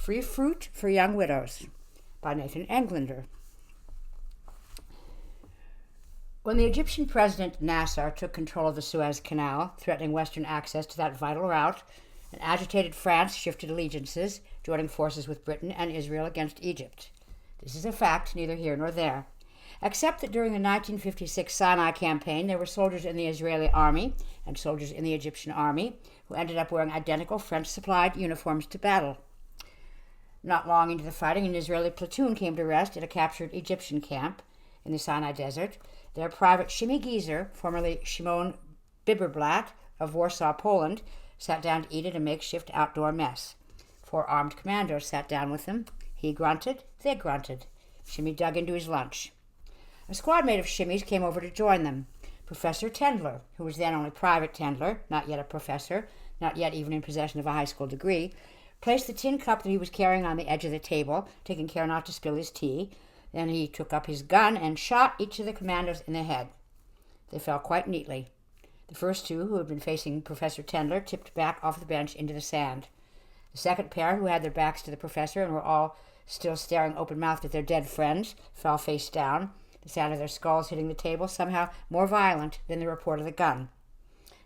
Free Fruit for Young Widows by Nathan Englander. When the Egyptian president Nasser took control of the Suez Canal, threatening Western access to that vital route, an agitated France shifted allegiances, joining forces with Britain and Israel against Egypt. This is a fact neither here nor there, except that during the 1956 Sinai campaign there were soldiers in the Israeli army and soldiers in the Egyptian army who ended up wearing identical French-supplied uniforms to battle. Not long into the fighting, an Israeli platoon came to rest at a captured Egyptian camp in the Sinai desert. Their Private Shimi Geezer, formerly Shimon Biberblatt of Warsaw, Poland, sat down to eat at a makeshift outdoor mess. 4 armed commandos sat down with him. He grunted, they grunted. Shimi dug into his lunch. A squad mate of Shimi's came over to join them. Professor Tendler, who was then only Private Tendler, not yet a professor, not yet even in possession of a high school degree, placed the tin cup that he was carrying on the edge of the table, taking care not to spill his tea. Then he took up his gun and shot each of the commandos in the head. They fell quite neatly. The first 2, who had been facing Professor Tendler, tipped back off the bench into the sand. The second pair, who had their backs to the professor and were all still staring open-mouthed at their dead friends, fell face down, the sound of their skulls hitting the table somehow more violent than the report of the gun.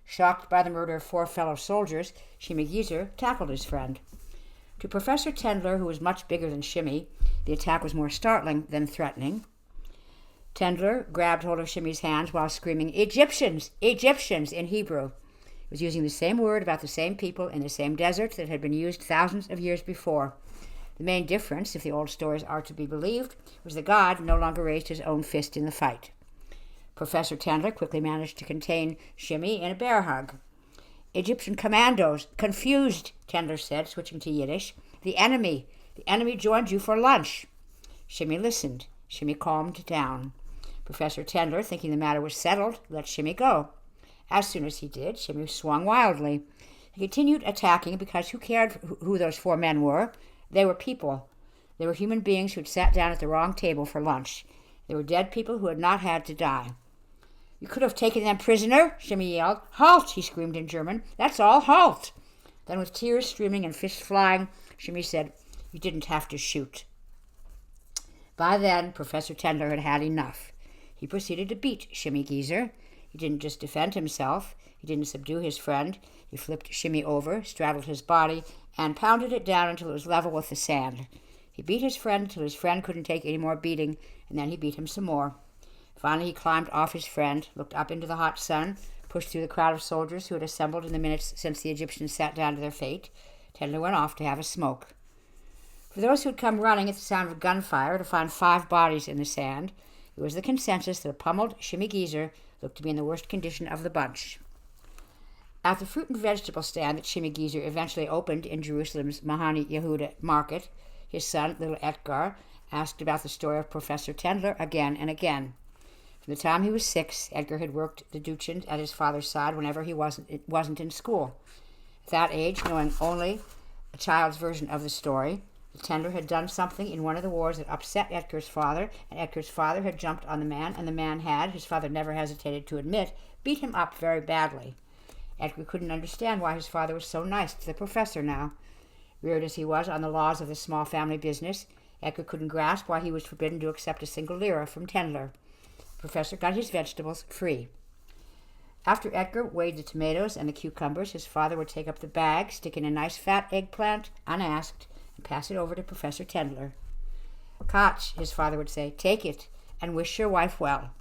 Shocked by the murder of 4 fellow soldiers, Shimi Geezer tackled his friend. To Professor Tendler, who was much bigger than Shimi, the attack was more startling than threatening. Tendler grabbed hold of Shimi's hands while screaming, "Egyptians! Egyptians!" in Hebrew. He was using the same word about the same people in the same desert that had been used thousands of years before. The main difference, if the old stories are to be believed, was that God no longer raised his own fist in the fight. Professor Tendler quickly managed to contain Shimi in a bear hug. "Egyptian commandos, confused," Tendler said, switching to Yiddish. The enemy joined you for lunch." Shimi listened. Shimi calmed down. Professor Tendler, thinking the matter was settled, let Shimi go. As soon as he did, Shimi swung wildly. He continued attacking because who cared who those 4 men were? They were people. They were human beings who had sat down at the wrong table for lunch. They were dead people who had not had to die. "You could have taken them prisoner," Shimi yelled. "Halt!" he screamed in German. "That's all, halt!" Then with tears streaming and fists flying, Shimi said, "You didn't have to shoot." By then, Professor Tendler had had enough. He proceeded to beat Shimi Geezer. He didn't just defend himself. He didn't subdue his friend. He flipped Shimi over, straddled his body, and pounded it down until it was level with the sand. He beat his friend until his friend couldn't take any more beating, and then he beat him some more. Finally, he climbed off his friend, looked up into the hot sun, pushed through the crowd of soldiers who had assembled in the minutes since the Egyptians sat down to their fate. Tendler went off to have a smoke. For those who had come running at the sound of gunfire to find 5 bodies in the sand, it was the consensus that a pummeled Shimi Geezer looked to be in the worst condition of the bunch. At the fruit and vegetable stand that Shimi Geezer eventually opened in Jerusalem's Mahani Yehuda market, his son, little Edgar, asked about the story of Professor Tendler again and again. From the time he was 6, Edgar had worked the Duchin at his father's side whenever he wasn't in school. At that age, knowing only a child's version of the story, the Tendler had done something in one of the wars that upset Edgar's father, and Edgar's father had jumped on the man, and the man had, his father never hesitated to admit, beat him up very badly. Edgar couldn't understand why his father was so nice to the professor now. Reared as he was on the laws of the small family business, Edgar couldn't grasp why he was forbidden to accept a single lira from Tendler. The professor got his vegetables free. After Edgar weighed the tomatoes and the cucumbers, his father would take up the bag, stick in a nice fat eggplant, unasked, and pass it over to Professor Tendler. "Koch," his father would say, "take it, and wish your wife well."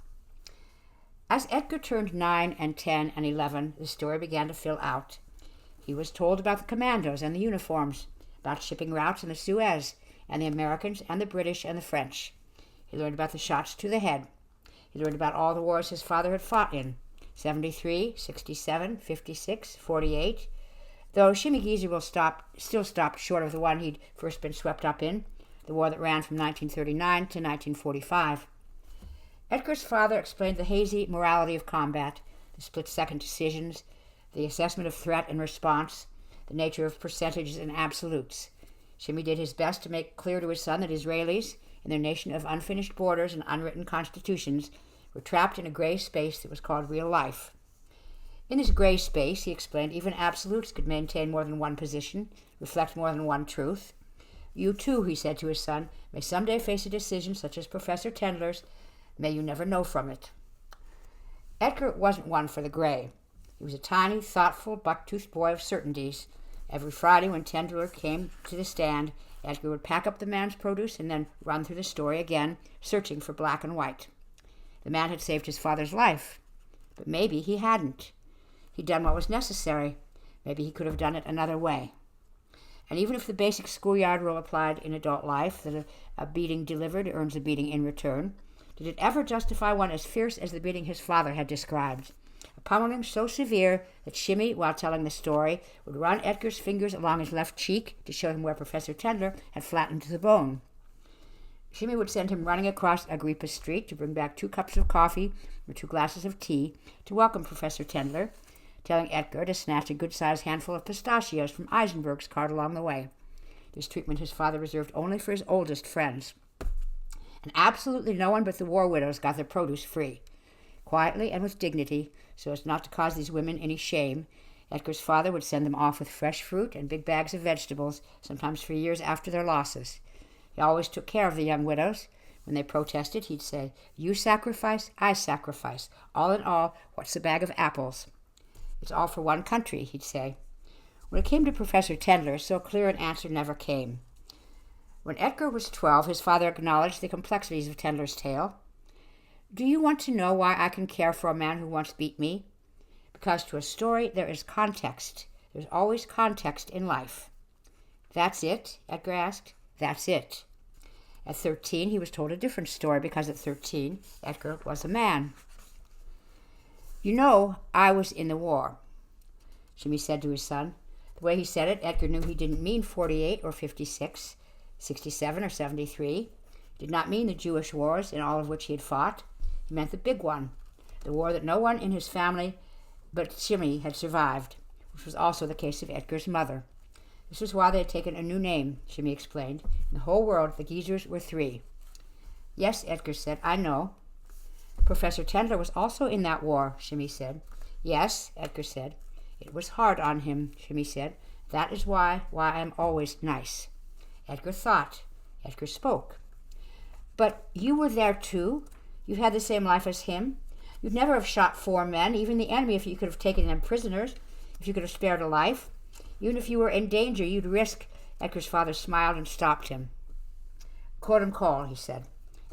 As Edgar turned 9 and 10 and 11, the story began to fill out. He was told about the commandos and the uniforms, about shipping routes in the Suez, and the Americans and the British and the French. He learned about the shots to the head. He learned about all the wars his father had fought in, 73, 67, 56, 48, though Shimi Geezer still stopped short of the one he'd first been swept up in, the war that ran from 1939 to 1945. Edgar's father explained the hazy morality of combat, the split-second decisions, the assessment of threat and response, the nature of percentages and absolutes. Shimi did his best to make clear to his son that Israelis, in their nation of unfinished borders and unwritten constitutions, were trapped in a gray space that was called real life. In this gray space, he explained, even absolutes could maintain more than one position, reflect more than one truth. You too, he said to his son, may someday face a decision such as Professor Tendler's. May you never know from it. Edgar wasn't one for the gray. He was a tiny, thoughtful, buck-toothed boy of certainties. Every Friday when Tendler came to the stand, Edgar would pack up the man's produce and then run through the story again, searching for black and white. The man had saved his father's life, but maybe he hadn't. He'd done what was necessary. Maybe he could have done it another way. And even if the basic schoolyard rule applied in adult life, that a beating delivered earns a beating in return, did it ever justify one as fierce as the beating his father had described? A pummeling so severe that Shimmy, while telling the story, would run Edgar's fingers along his left cheek to show him where Professor Tendler had flattened the bone. Shimmy would send him running across Agrippa Street to bring back 2 cups of coffee or 2 glasses of tea to welcome Professor Tendler, telling Edgar to snatch a good-sized handful of pistachios from Eisenberg's cart along the way. This treatment his father reserved only for his oldest friends. And absolutely no one but the war widows got their produce free. Quietly and with dignity, so as not to cause these women any shame, Edgar's father would send them off with fresh fruit and big bags of vegetables, sometimes for years after their losses. He always took care of the young widows. When they protested, he'd say, you sacrifice, I sacrifice. All in all, what's a bag of apples? It's all for one country, he'd say. When it came to Professor Tendler, so clear an answer never came. When Edgar was 12, his father acknowledged the complexities of Tendler's tale. Do you want to know why I can care for a man who once beat me? Because to a story there is context. There's always context in life. That's it? Edgar asked. That's it. At 13, he was told a different story because at 13, Edgar was a man. You know, I was in the war, Jimmy said to his son. The way he said it, Edgar knew he didn't mean 48 or 56, 67 or 73. He did not mean the Jewish wars, in all of which he had fought. He meant the big one, the war that no one in his family but Jimmy had survived, which was also the case of Edgar's mother. This was why they had taken a new name, Jimmy explained. In the whole world, the geezers were 3. Yes, Edgar said, I know. Professor Tendler was also in that war, Jimmy said. Yes, Edgar said. It was hard on him, Jimmy said. That is why I'm always nice. Edgar thought. Edgar spoke. But you were there too? You had the same life as him? You'd never have shot 4 men, even the enemy, if you could have taken them prisoners, if you could have spared a life. Even if you were in danger, you'd risk. Edgar's father smiled and stopped him. Kodem kol, he said.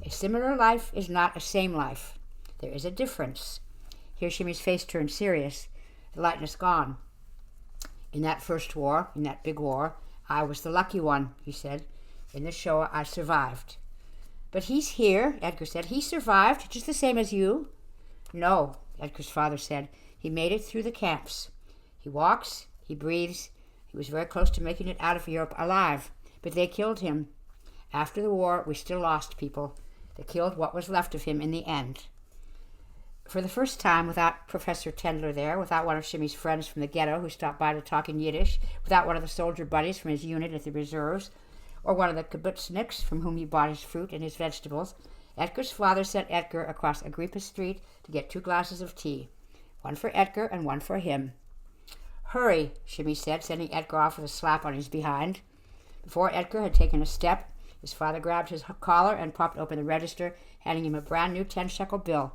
A similar life is not a same life. There is a difference. Here Shimmy's face turned serious, the lightness gone. In that first war, in that big war, I was the lucky one, he said. In the Shoah, I survived. But he's here, Edgar said. He survived, just the same as you. No, Edgar's father said. He made it through the camps. He walks, he breathes. He was very close to making it out of Europe alive, but they killed him. After the war, we still lost people. They killed what was left of him in the end. For the first time, without Professor Tendler there, without one of Shimmy's friends from the ghetto who stopped by to talk in Yiddish, without one of the soldier buddies from his unit at the reserves, or one of the kibbutzniks from whom he bought his fruit and his vegetables, Edgar's father sent Edgar across Agrippa Street to get 2 glasses of tea, one for Edgar and one for him. Hurry, Shimmy said, sending Edgar off with a slap on his behind. Before Edgar had taken a step, his father grabbed his collar and popped open the register, handing him a brand-new 10-shekel bill.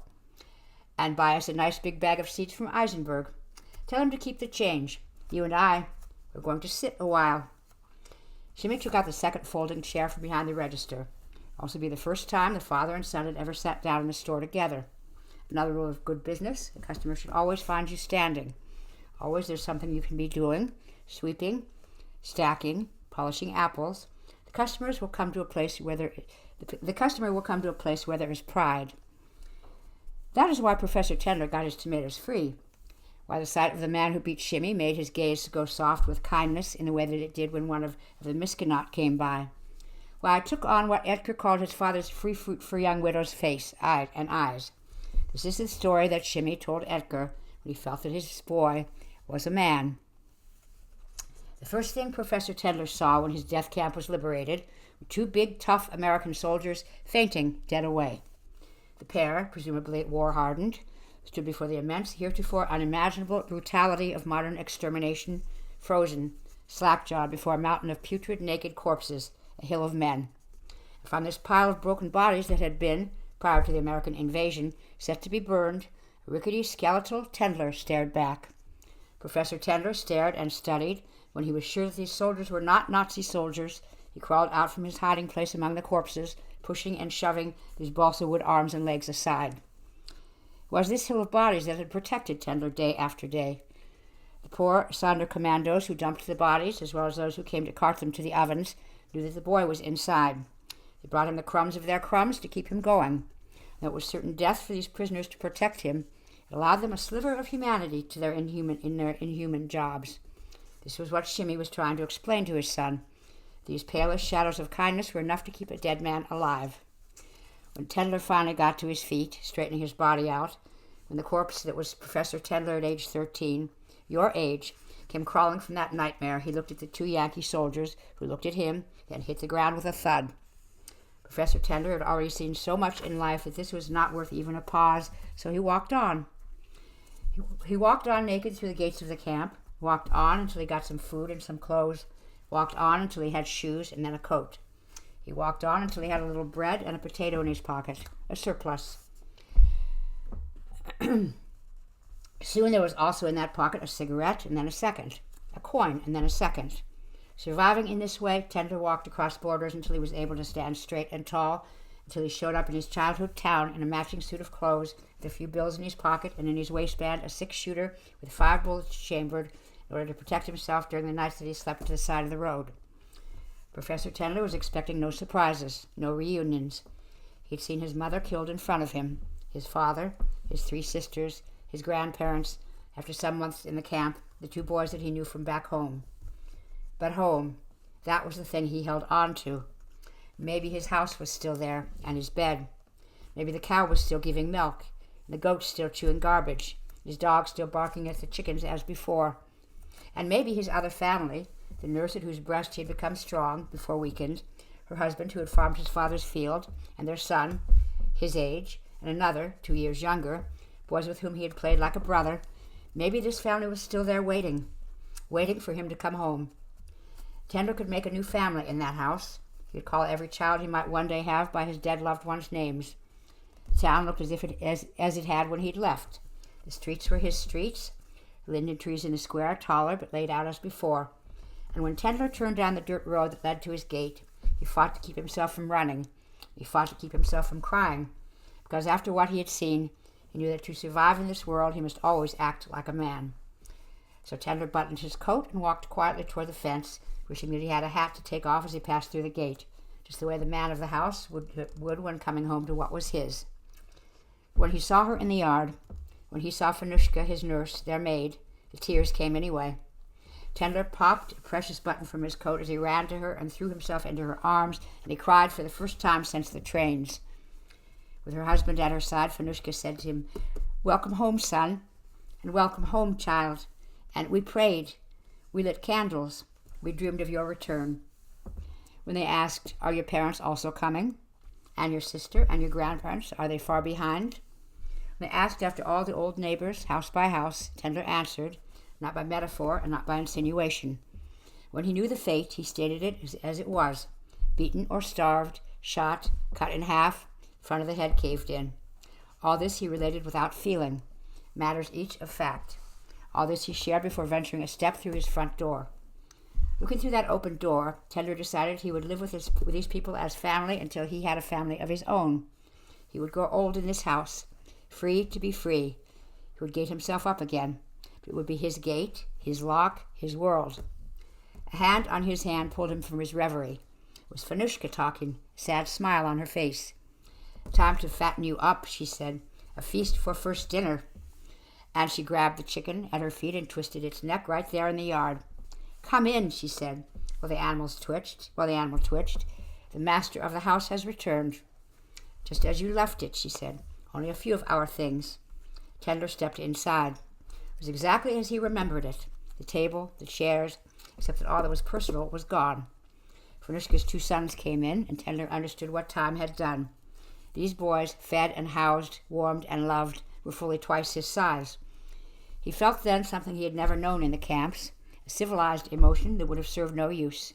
And buy us a nice big bag of seeds from Eisenberg. Tell him to keep the change. You and I, we're going to sit a while. Shimmy took out the second folding chair from behind the register. Also be the first time the father and son had ever sat down in the store together. Another rule of good business, the customer should always find you standing. Always there's something you can be doing, sweeping, stacking, polishing apples. The customer will come to a place where there is pride. That is why Professor Tendler got his tomatoes free. Why the sight of the man who beat Shimmy made his gaze go soft with kindness in the way that it did when one of the Miskinot came by. Why I took on what Edgar called his father's free fruit for young widow's face and eyes. This is the story that Shimmy told Edgar when he felt that his boy was a man. The first thing Professor Tendler saw when his death camp was liberated were 2 big, tough American soldiers fainting dead away. The pair, presumably war-hardened, stood before the immense, heretofore unimaginable brutality of modern extermination, frozen, slack-jawed before a mountain of putrid, naked corpses a hill of men. And from this pile of broken bodies that had been, prior to the American invasion, set to be burned, a rickety skeletal Tendler stared back. Professor Tendler stared and studied. When he was sure that these soldiers were not Nazi soldiers, he crawled out from his hiding place among the corpses, pushing and shoving these balsa wood arms and legs aside. It was this hill of bodies that had protected Tendler day after day. The poor Sonder commandos who dumped the bodies, as well as those who came to cart them to the ovens, knew that the boy was inside. They brought him the crumbs of their crumbs to keep him going. Though it was certain death for these prisoners to protect him, it allowed them a sliver of humanity to their inhuman jobs. This was what Shimmy was trying to explain to his son. These palest shadows of kindness were enough to keep a dead man alive. When Tendler finally got to his feet, straightening his body out, when the corpse that was Professor Tendler at age 13, your age, came crawling from that nightmare, he looked at the two Yankee soldiers, who looked at him, then hit the ground with a thud. Professor Tendler had already seen so much in life that this was not worth even a pause, so he walked on. He walked on naked through the gates of the camp, walked on until he got some food and some clothes, walked on until he had shoes and then a coat. He walked on until he had a little bread and a potato in his pocket, a surplus. Soon there was also in that pocket a cigarette and then a second, a coin and then a second. Surviving in this way, Tendler walked across borders until he was able to stand straight and tall, until he showed up in his childhood town in a matching suit of clothes, with a few bills in his pocket and in his waistband a 6-shooter with 5 bullets chambered in order to protect himself during the nights that he slept to the side of the road. Professor Tendler was expecting no surprises, no reunions. He'd seen his mother killed in front of him, his father, his 3 sisters, his grandparents, after some months in the camp, the 2 boys that he knew from back home. But home, that was the thing he held on to. Maybe his house was still there, and his bed. Maybe the cow was still giving milk, and the goat still chewing garbage, his dog still barking at the chickens as before. And maybe his other family, the nurse at whose breast he had become strong before weakened, her husband who had farmed his father's field, and their son, his age, and another, 2 years younger, boys with whom he had played like a brother, maybe this family was still there waiting for him to come home. Tendler could make a new family in that house. He could call every child he might one day have by his dead loved ones' names. The town looked as it had when he'd left. The streets were his streets, linden trees in the square, taller but laid out as before. And when Tendler turned down the dirt road that led to his gate, he fought to keep himself from running. He fought to keep himself from crying, because after what he had seen, he knew that to survive in this world he must always act like a man. So Tendler buttoned his coat and walked quietly toward the fence, wishing that he had a hat to take off as he passed through the gate, just the way the man of the house would when coming home to what was his. When he saw her in the yard, when he saw Fanushka, his nurse, their maid, the tears came anyway. Tendler popped a precious button from his coat as he ran to her and threw himself into her arms, and he cried for the first time since the trains. With her husband at her side, Fanushka said to him, "Welcome home, son, and welcome home, child. And we prayed. We lit candles. We dreamed of your return." When they asked, "Are your parents also coming? And your sister and your grandparents, are they far behind?" When they asked after all the old neighbors, house by house, Tendler answered, not by metaphor and not by insinuation. When he knew the fate, he stated it as it was: beaten or starved, shot, cut in half, front of the head caved in. All this he related without feeling, matters each of fact. All this he shared before venturing a step through his front door. Looking through that open door, Tendler decided he would live with these people as family until he had a family of his own. He would grow old in this house, free to be free. He would gate himself up again. It would be his gate, his lock, his world. A hand on his hand pulled him from his reverie. It was Fanushka talking, a sad smile on her face. "Time to fatten you up," she said. "A feast for first dinner." And she grabbed the chicken at her feet and twisted its neck right there in the yard. "Come in," she said, while the animal twitched. "The master of the house has returned." "Just as you left it," she said. "Only a few of our things." Tendler stepped inside. It was exactly as he remembered it. The table, the chairs, except that all that was personal was gone. Fanushka's 2 sons came in, and Tendler understood what time had done. These boys, fed and housed, warmed and loved, were fully twice his size. He felt then something he had never known in the camps, a civilized emotion that would have served no use.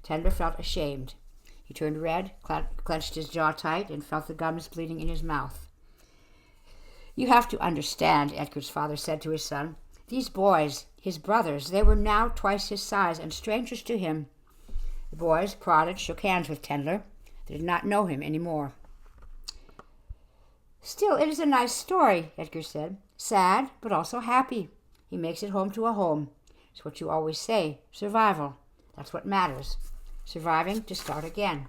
Tendler felt ashamed. He turned red, clenched his jaw tight, and felt the gums bleeding in his mouth. "You have to understand," Edgar's father said to his son. "These boys, his brothers, they were now twice his size and strangers to him." The boys prodded, shook hands with Tendler. They did not know him any more. "Still, it is a nice story," Edgar said. "Sad, but also happy. He makes it home to a home. It's what you always say, survival. That's what matters. Surviving to start again."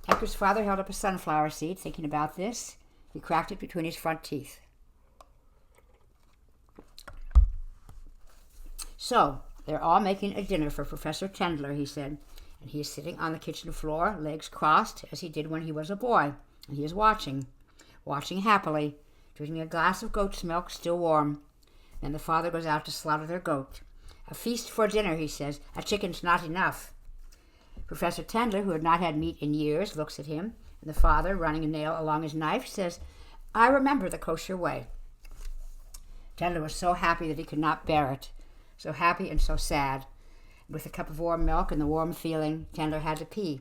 Edgar's father held up a sunflower seed, thinking about this. He cracked it between his front teeth. "So, they're all making a dinner for Professor Tendler," he said, "and he is sitting on the kitchen floor, legs crossed, as he did when he was a boy, and he is watching happily, drinking a glass of goat's milk still warm. Then the father goes out to slaughter their goat. 'A feast for dinner,' he says. 'A chicken's not enough.' Professor Tendler, who had not had meat in years, looks at him, and the father, running a nail along his knife, says, 'I remember the kosher way.'" Tendler was so happy that he could not bear it, so happy and so sad. With a cup of warm milk and the warm feeling, Tendler had to pee.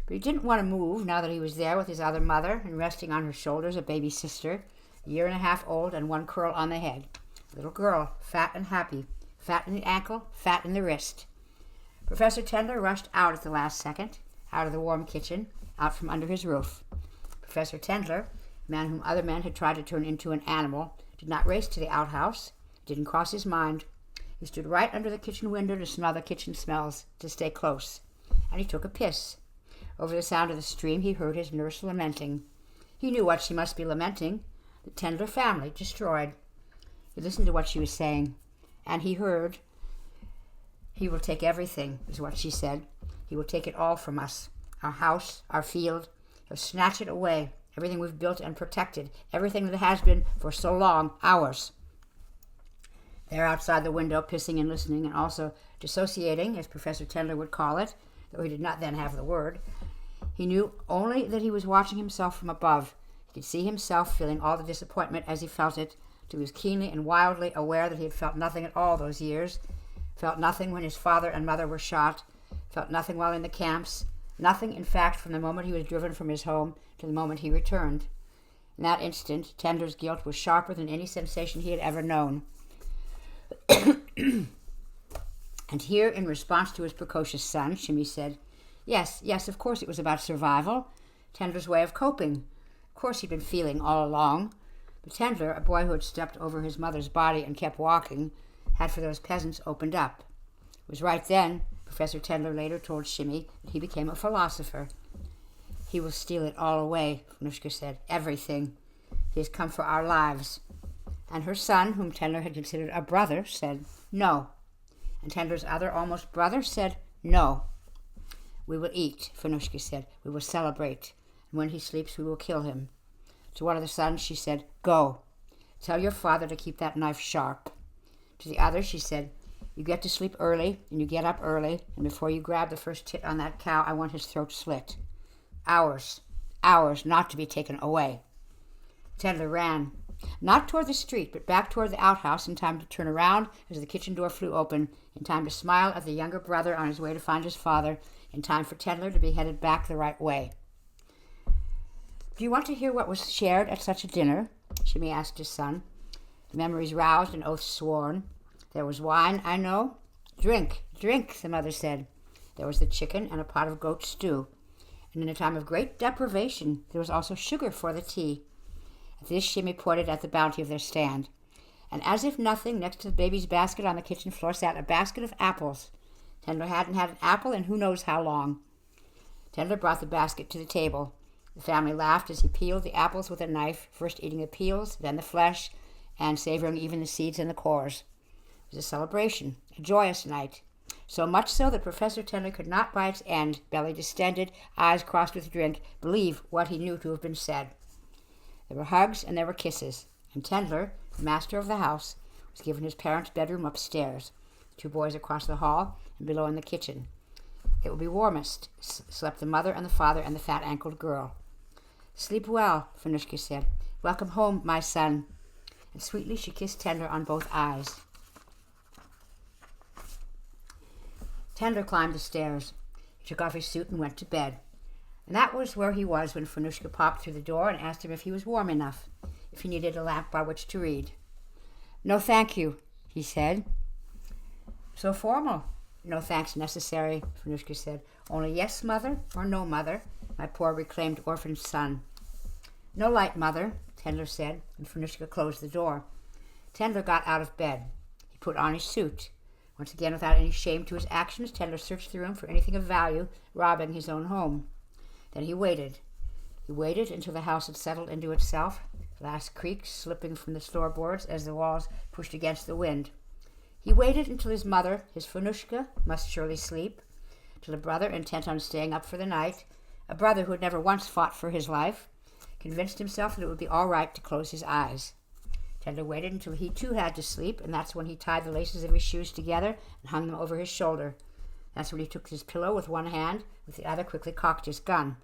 But he didn't want to move now that he was there with his other mother and resting on her shoulders a baby sister, a year and a half old and one curl on the head. A little girl, fat and happy, fat in the ankle, fat in the wrist. Professor Tendler rushed out at the last second, out of the warm kitchen, out from under his roof. Professor Tendler, a man whom other men had tried to turn into an animal, did not race to the outhouse, didn't cross his mind. He stood right under the kitchen window to smell the kitchen smells, to stay close. And he took a piss. Over the sound of the stream he heard his nurse lamenting. He knew what she must be lamenting, the Tendler family destroyed. He listened to what she was saying, and he heard, "He will take everything," is what she said. "He will take it all from us, our house, our field. He'll snatch it away, everything we've built and protected, everything that has been for so long ours." There outside the window, pissing and listening, and also dissociating, as Professor Tendler would call it, though he did not then have the word, he knew only that he was watching himself from above. He could see himself feeling all the disappointment as he felt it, till he was keenly and wildly aware that he had felt nothing at all those years, felt nothing when his father and mother were shot, felt nothing while in the camps, nothing, in fact, from the moment he was driven from his home to the moment he returned. In that instant, Tendler's guilt was sharper than any sensation he had ever known. And here, in response to his precocious son, Shimmy said, Yes, of course it was about survival. Tendler's way of coping. Of course he'd been feeling all along. But Tendler, a boy who had stepped over his mother's body and kept walking, had for those peasants opened up. It was right then, Professor Tendler later told Shimmy, that he became a philosopher. "He will steal it all away," Nushka said. "Everything. He has come for our lives." And her son, whom Tendler had considered a brother, said, "No." And Tendler's other almost brother said, "No." "We will eat," Fanushka said. "We will celebrate. And when he sleeps, we will kill him." To one of the sons, she said, "Go. Tell your father to keep that knife sharp." To the other, she said, "You get to sleep early, and you get up early, and before you grab the first tit on that cow, I want his throat slit. Ours, not to be taken away." Tendler ran, not toward the street, but back toward the outhouse in time to turn around as the kitchen door flew open, in time to smile at the younger brother on his way to find his father, in time for Tendler to be headed back the right way. "Do you want to hear what was shared at such a dinner?" Shimmy asked his son. Memories roused and oaths sworn. "There was wine, I know." Drink, the mother said. There was the chicken and a pot of goat stew. And in a time of great deprivation, there was also sugar for the tea. At this, Shimmy pointed at the bounty of their stand. And as if nothing, next to the baby's basket on the kitchen floor sat a basket of apples. Tendler hadn't had an apple in who knows how long. Tendler brought the basket to the table. The family laughed as he peeled the apples with a knife, first eating the peels, then the flesh, and savoring even the seeds and the cores. It was a celebration, a joyous night. So much so that Professor Tendler could not by its end, belly distended, eyes crossed with drink, believe what he knew to have been said. There were hugs and there were kisses, and Tendler, the master of the house, was given his parents' bedroom upstairs, the two boys across the hall, and below in the kitchen. It will be warmest, slept the mother and the father and the fat-ankled girl. "Sleep well," Fanushka said. "Welcome home, my son." And sweetly she kissed Tendler on both eyes. Tendler climbed the stairs. He took off his suit and went to bed. And that was where he was when Fanushka popped through the door and asked him if he was warm enough, if he needed a lamp by which to read. "No, thank you," he said. "So formal." "No thanks necessary," Fanushka said. "Only yes, mother, or no, mother, my poor reclaimed orphan son." "No light, mother," Tendler said, and Fanushka closed the door. Tendler got out of bed. He put on his suit. Once again, without any shame to his actions, Tendler searched the room for anything of value, robbing his own home. Then he waited. He waited until the house had settled into itself, glass creaks slipping from the floorboards as the walls pushed against the wind. He waited until his mother, his Fanushka, must surely sleep, till a brother intent on staying up for the night, a brother who had never once fought for his life, convinced himself that it would be all right to close his eyes. Tendler waited until he too had to sleep, and that's when he tied the laces of his shoes together and hung them over his shoulder. That's when he took his pillow with one hand, with the other quickly cocked his gun.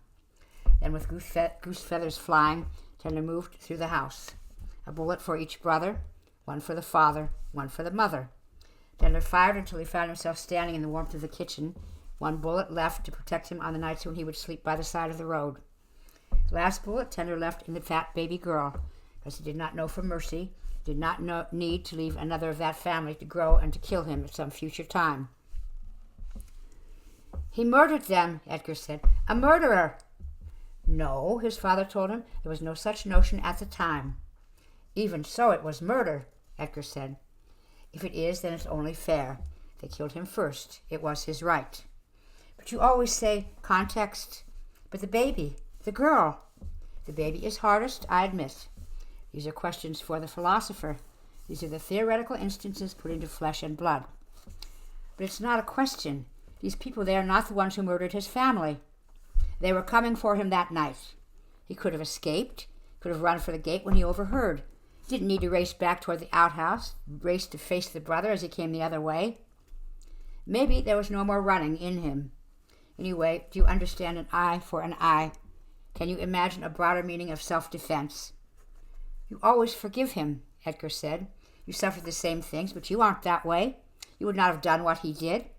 Then, with goose feathers flying, Tendler moved through the house. A bullet for each brother, one for the father, one for the mother. Tendler fired until he found himself standing in the warmth of the kitchen, one bullet left to protect him on the nights when he would sleep by the side of the road. The last bullet Tendler left in the fat baby girl, because he did not know for mercy, did not need to leave another of that family to grow and to kill him at some future time. "He murdered them," Edgar said. "A murderer." "No," his father told him. "There was no such notion at the time." "Even so, it was murder," Edgar said. "If it is, then it's only fair. They killed him first. It was his right." "But you always say context." "But the baby, the girl." "The baby is hardest, I admit. These are questions for the philosopher. These are the theoretical instances put into flesh and blood." "But it's not a question. These people, they are not the ones who murdered his family. They were coming for him that night. He could have escaped, could have run for the gate when he overheard. He didn't need to race back toward the outhouse, race to face the brother as he came the other way. Maybe there was no more running in him. Anyway, do you understand an eye for an eye? Can you imagine a broader meaning of self-defense?" "You always forgive him," Edgar said. "You suffered the same things, but you aren't that way. You would not have done what he did."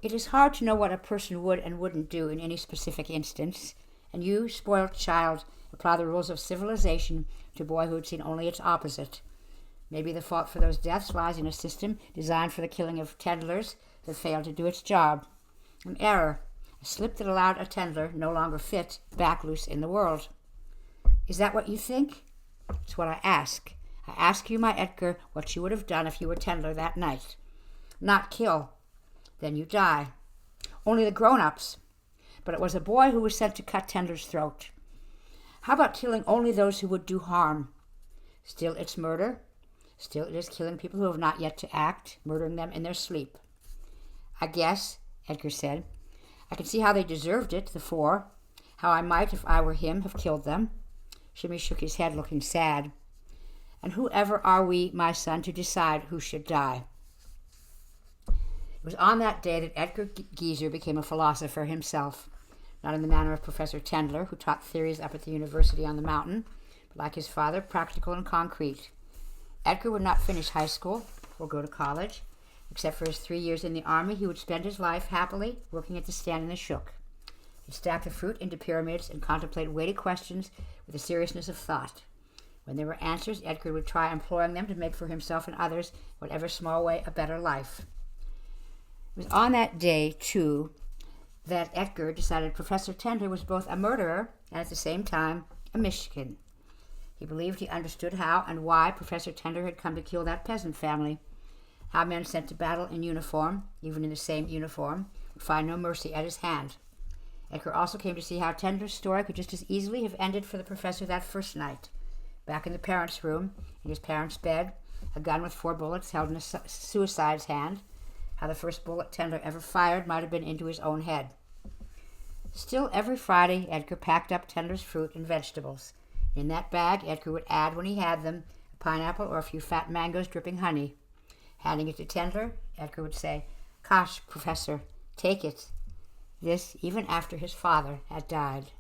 "It is hard to know what a person would and wouldn't do in any specific instance, and you, spoiled child, apply the rules of civilization to a boy who had seen only its opposite. Maybe the fault for those deaths lies in a system designed for the killing of Tendlers that failed to do its job. An error, a slip that allowed a Tendler, no longer fit, back loose in the world." "Is that what you think?" "It's what I ask. I ask you, my Edgar, what you would have done if you were Tendler that night." "Not kill." "Then you die." "Only the grown-ups." "But it was a boy who was sent to cut Tendler's throat." "How about killing only those who would do harm?" "Still it's murder. Still it is killing people who have not yet to act, murdering them in their sleep." "I guess," Edgar said. "I can see how they deserved it, the four. How I might, if I were him, have killed them." Shimmy shook his head, looking sad. "And whoever are we, my son, to decide who should die?" It was on that day that Edgar Geezer became a philosopher himself, not in the manner of Professor Tendler, who taught theories up at the university on the mountain, but like his father, practical and concrete. Edgar would not finish high school or go to college. Except for his 3 years in the army, he would spend his life happily working at the stand in the shuk. He'd stack the fruit into pyramids and contemplate weighty questions with the seriousness of thought. When there were answers, Edgar would try employing them to make for himself and others, whatever small way, a better life. It was on that day, too, that Edgar decided Professor Tendler was both a murderer and at the same time a Michigan. He believed he understood how and why Professor Tendler had come to kill that peasant family, how men sent to battle in uniform, even in the same uniform, would find no mercy at his hand. Edgar also came to see how Tendler's story could just as easily have ended for the professor that first night. Back in the parents' room, in his parents' bed, a gun with 4 bullets held in a suicide's hand, how the first bullet Tendler ever fired might have been into his own head. Still, every Friday, Edgar packed up Tendler's fruit and vegetables. In that bag, Edgar would add, when he had them, a pineapple or a few fat mangoes dripping honey. Handing it to Tendler, Edgar would say, "Gosh, Professor, take it." This even after his father had died.